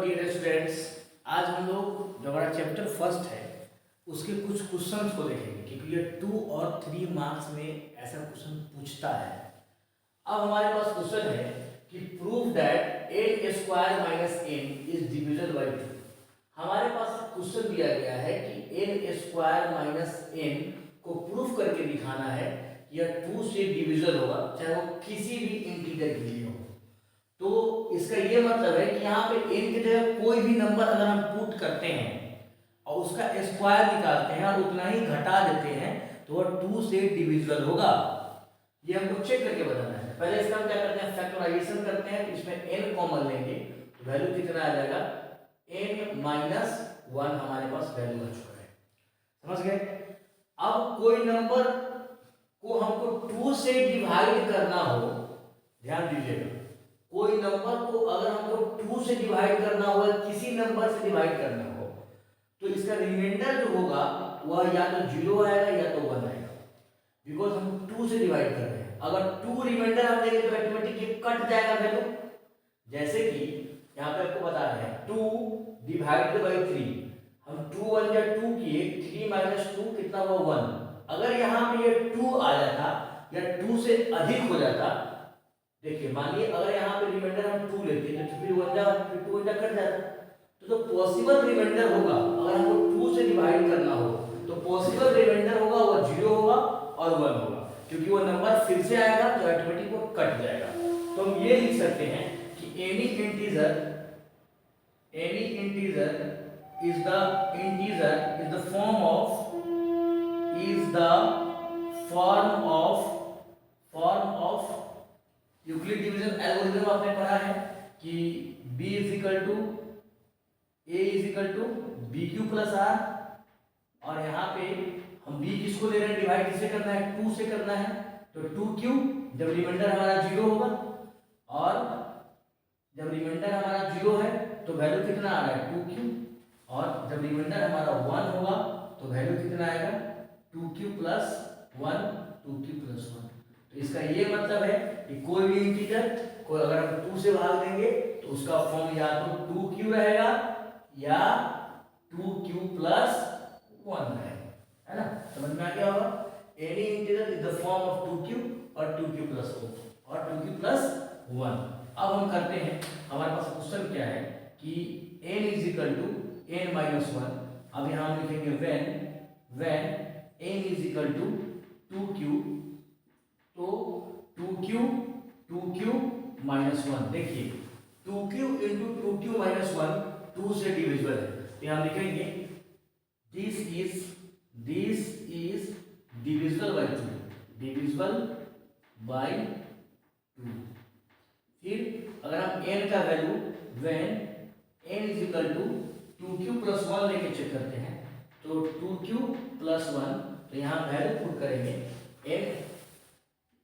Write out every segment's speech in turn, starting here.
Dear students, आज हम लोग जो हमारा चैप्टर फर्स्ट है उसके कुछ क्वेश्चंस को देखेंगे क्योंकि ये 2 और 3 मार्क्स में ऐसा क्वेश्चन पूछता है। अब हमारे पास क्वेश्चन है कि prove that n square minus n is divisible by 2। हमारे पास क्वेश्चन दिया गया है कि एन स्क्वायर माइनस एन को प्रूफ करके दिखाना है यह 2 से डिविजिबल होगा, चाहे वो किसी भी इंटीजर के लिए हो। तो इसका ये मतलब है कि यहाँ पे n की जगह कोई भी नंबर अगर हम पुट करते हैं और उसका स्क्वायर निकालते हैं और उतना ही घटा देते हैं तो वह 2 से डिविजिबल होगा। ये हमको चेक करके बताना है। पहले इसका हम क्या करते हैं, फैक्टराइजेशन करते हैं। इसमें n कॉमन लेंगे तो वैल्यू कितना आ जाएगा, n माइनस 1 हमारे पास वैल्यू आ चुका है। समझ गए। अब कोई नंबर को हमको 2 से डिवाइड करना हो, ध्यान दीजिएगा, कोई नंबर को अगर हमको 2 से डिवाइड करना हो या किसी नंबर से डिवाइड करना हो तो इसका रिमाइंडर जो होगा वह या तो 0 आएगा या तो 1 आएगा, बिकॉज हम 2 से डिवाइड कर रहे हैं। अगर 2 रिमाइंडर हम देंगे तो ऑटोमेटिक ये कट जाएगा वैल्यू। जैसे कि यहाँ पे आपको बता रहे हैं 2 डिवाइडेड बाय 3, हम 2 1 या 2 किए, 3 माइनस 2 कितना हुआ 1। अगर यहाँ पे ये 2 आ जाता या 2 से अधिक हो जाता, देखिए मानिए अगर यहाँ पे रिमाइंडर हम 2 लेते तो फिर 1 जा फिर 2 जा कट जाता। तो पॉसिबल रिमाइंडर होगा अगर हमको 2 से डिवाइड करना हो तो पॉसिबल रिमाइंडर होगा वह 0 होगा और 1 होगा, क्योंकि वो नंबर फिर से आएगा तो ऑटोमेटिक वो कट जाएगा। तो हम ये लिख सकते हैं कि any integer is the form of Euclid division algorithm आपने पढ़ा है कि b is equal to a is equal to b q plus r, और यहाँ पे हम b किसको ले रहे हैं, डिवाइड किससे करना है, 2 से करना है। तो 2q जब रिमाइंडर हमारा 0 होगा और जब रिमाइंडर हमारा 0 है तो वैल्यू कितना आ रहा है 2q, और जब रिमाइंडर हमारा 1 होगा तो वैल्यू कितना आएगा 2q प्लस 1, 2q प्लस 1। तो इसका ये मतलब है कि कोई भी इंटीजर को अगर हम 2 से भाग देंगे तो उसका फॉर्म या तो 2q रहेगा या 2q प्लस 1 रहेगा, है ना। समझ में आ गया होगा। Any integer is the form of 2q और 2q प्लस 1 और 2q प्लस 1। अब हम करते हैं, हमारे पास क्वेश्चन क्या है कि n is equal to n minus 1। अब यहाँ हम लिखेंगे when n is equal to 2q, तो 2q माइनस 1। देखिए 2q इंटू 2q माइनस 1 2 से डिविजिबल है, तो हम लिखेंगे this is divisible by 2, divisible by 2। फिर अगर हम n का value when n is equal to 2q plus 1 लेके चेक करते हैं तो 2q प्लस 1, तो यहाँ वैल्यू पुट करेंगे n,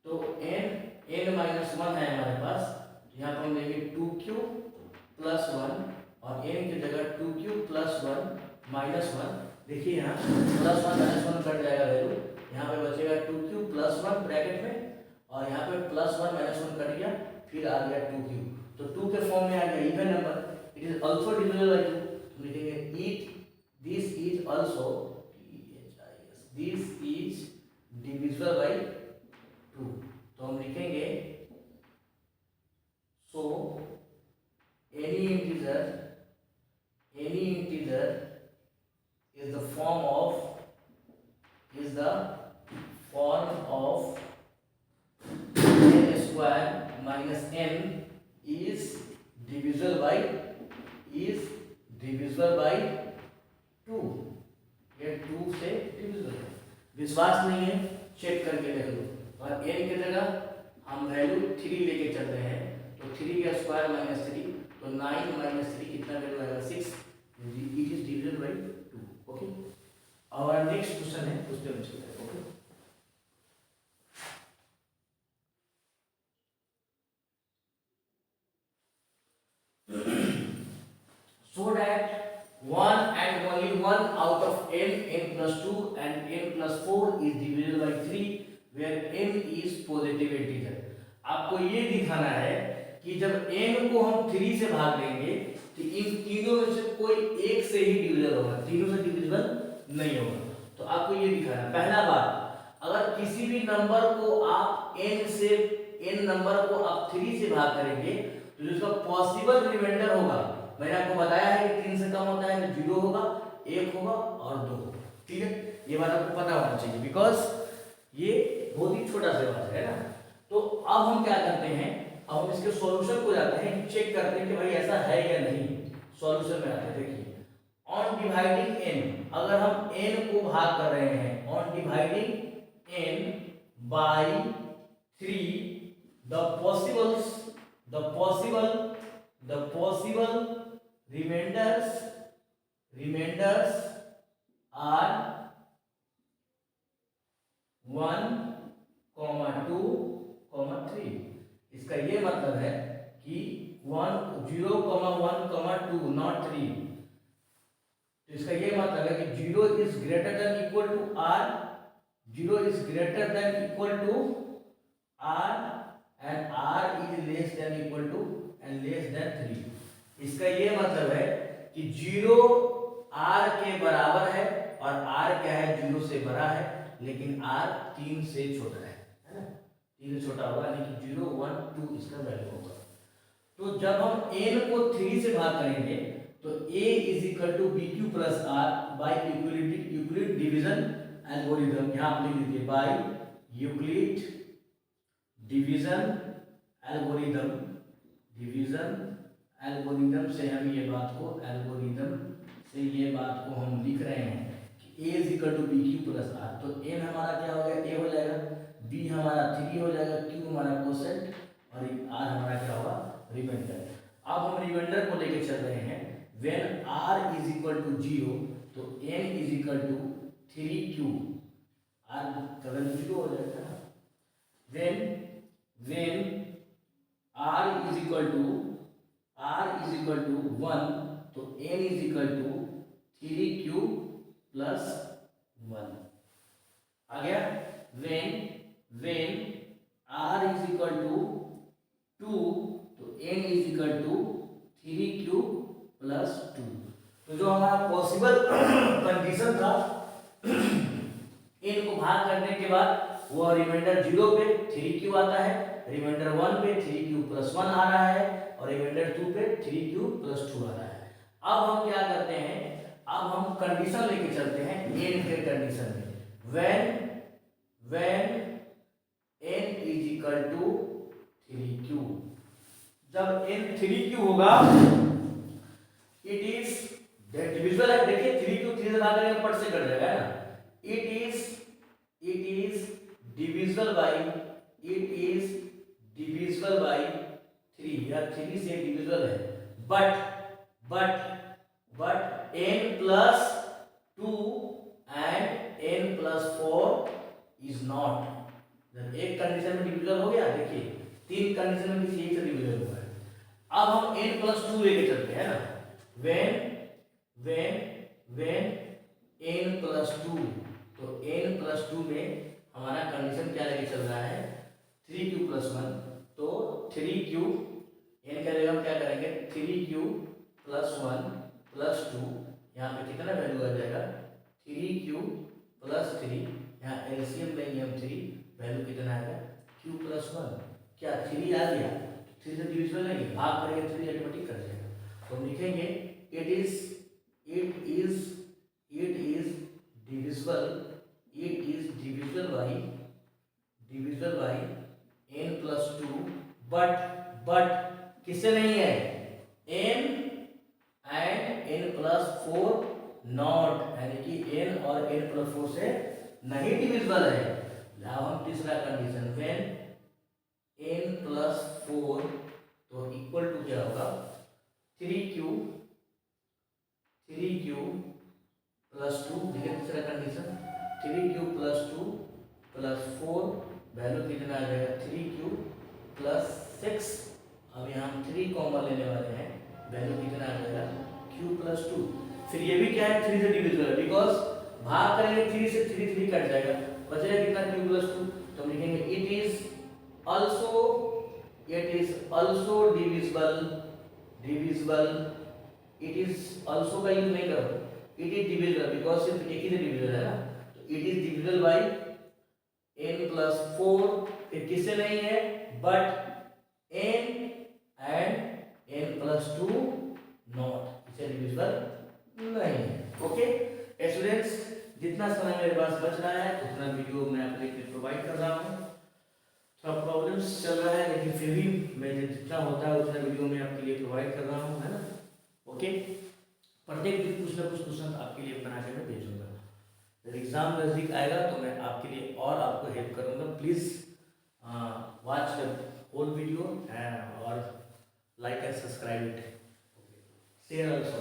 तो n माइनस 1 है हमारे पास, तो यहाँ पर हम लेंगे 2q प्लस 1 और n की जगह 2q प्लस 1 माइनस 1। देखिए यहाँ प्लस 1 माइनस 1 कट जाएगा वैल्यू, यहाँ पे बचेगा 2q प्लस 1 ब्रैकेट में, और यहाँ पे प्लस 1 माइनस 1 कट गया, फिर आ गया 2q, तो 2 के फॉर्म में आ गया even number. It is also divisible by 2, तो लिखेंगे this is also divisible by 2। तो हम लिखेंगे so any integer is the form of n square minus n is divisible by 2। ये 2 से डिविजिबल है। विश्वास नहीं है चेक करके देख लो। और n की जगह हम वैल्यू 3 लेके चल रहे हैं, तो 3 का स्क्वायर माइनस 3, तो 9 माइनस 3 कितना वैल्यू आएगा 6। It is divisible by 2। Okay, और नेक्स्ट क्वेश्चन है उस पे हम चलते हैं। Okay, so that one and only one out of n plus 2 and n plus 4 is divisible by 3 where n is positive integer। आपको ये दिखाना है कि जब n को हम 3 से भाग देंगे तो इन से ही डिविजल होगा, तीनों से डिविजिबल नहीं होगा। तो आपको ये दिखाना है। पहला बात, अगर किसी भी नंबर को आप n नंबर को आप 3 से भाग करेंगे तो जो उसका पॉसिबल रिमाइंडर होगा, मैंने आपको बताया है कि 3 से कम होता है तो 0 होगा, 1 होगा और 2 होगा। ठीक है, ये बात आपको पता होना चाहिए, बिकॉज ये बहुत ही छोटा सा बात है ना। तो अब हम क्या करते हैं, अब हम इसके सॉल्यूशन को जाते हैं, चेक करते हैं कि भाई ऐसा है या नहीं। सॉल्यूशन में आते हैं, देखिए ऑन डिवाइडिंग n, अगर हम n को भाग कर रहे हैं, on dividing n by 3, the possible remainders are 1, 2, 3। इसका ये मतलब है कि 0, 1, 2 नॉट 3। तो इसका ये मतलब है कि 0 is greater than equal to r, 0 is greater than equal to r and r is less than equal to and less than 3। इसका ये मतलब है कि 0 r के बराबर है और r क्या है, 0 से बड़ा है, लेकिन r 3 से छोटा है ना, 3 से छोटा होगा, यानी कि 0, 1, 2 इसका वैल्यू होगा। तो जब हम n को 3 से भाग करेंगे तो a is equal to b q plus r by Euclid division algorithm. यहाँ आप लिख दीजिए बाय यूक्लिड डिवीजन एल्गोरिथम से हम ये बात को हम लिख रहे हैं कि a is equal to b q plus r. तो n हमारा क्या हो गया, a हो जाएगा, b हमारा 3 हो जाएगा, q हमारा कोसेंट और r हमारा क्या होगा, रिमाइंडर। अब हम रिमाइंडर को लेके चल रहे हैं। When r is equal to 0 तो n is equal to 3q, r का वैल्यू 0 हो जाएगा ना। When r is equal to 1 तो n is equal to 3q plus 1 आ गया। When r is equal to 2 तो n is equal to 3q plus 2। तो जो हमारा पॉसिबल कंडीशन था, n को भाग करने के बाद वो रिमाइंडर 0 पे 3q आता है, रिमाइंडर 1 पे 3q प्लस 1 आ रहा है और रिमाइंडर 2 पे 3q प्लस 2 आ रहा है। अब हम क्या करते हैं, अब हम कंडीशन लेके चलते हैं n के कंडीशन में। When n is equal to 3q, जब n 3q होगा, इट इज डिविजिबल है। देखिए 3q 3 से भाग करेंगे, पट से कट जाएगा ना। इट इज डिविजिबल बाय 3 या 3 से डिविजिबल है, but n plus 2 and n plus 4 is not. जब एक कंडीशन में डिविजिबल हो गया, देखिए 3 कंडीशन में किसी एक से डिविजिबल हुआ है। अब हम n प्लस 2 लेके चलते हैं ना। व्हेन n प्लस 2 तो n प्लस 2 में हमारा कंडीशन क्या लेके चल रहा है, 3q प्लस 1। तो 3q n का जगह हम क्या करेंगे, 3q प्लस 1 प्लस 2, यहाँ पे कितना वैल्यू आ जाएगा, 3q प्लस 3, यहाँ एलसीएम लेंगे हम 3, वैल्यू कितना आएगा, q प्लस 1। क्या 3 आ गया, 3 से डिविजिबल नहीं, भाग करेंगे 3 ऑटोमेटिक कर जाएगा। तो हम लिखेंगे it is divisible by n plus 2, but किससे नहीं है, n and n plus 4 not, यानी कि n और n plus 4 से नहीं डिविजिबल है। अब हम तीसरा कंडीशन, व्हेन n plus 4 तो इक्वल टू क्या होगा, 3q प्लस 2। देखिए तीसरा condition, 3q plus 2 plus 4, value कितना आ जाएगा, 3q प्लस 6। अब यहाँ हम 3 कॉमन लेने वाले हैं, वैल्यू कितना आ जाएगा, q प्लस 2। फिर ये भी क्या है, 3 से डिविजिबल है, बिकॉज भाग करेंगे 3 से 3 कट जाएगा, बचेगा कितना, q प्लस 2। तो हम लिखेंगे it is also divisible it is also का यूज नहीं करो, इट इज डिविजिबल बिकॉज सिर्फ एक ही से डिविजिबल है ना, तो it is divisible by n plus 4, फिर किससे नहीं है but n and n plus 2 not, इसे डिविजिबल नहीं है। ओके स्टूडेंट्स, जितना समय मेरे पास बच रहा है उतना वीडियो मैं आपके लिए प्रोवाइड कर रहा हूँ। थोड़ा प्रॉब्लम्स चल रहा है लेकिन फिर भी मैं जितना होता है उतना वीडियो मैं आपके लिए प्रोवाइड कर रहा हूँ, है ना। ओके, प्रत्येक दिन कुछ ना कुछ क्वेश्चन आपके लिए बना के मैं भेजूंगा। जब एग्ज़ाम नज़दीक आएगा तो मैं आपके लिए और आपको हेल्प करूँगा। Please watch the whole video और like and subscribe it, share also.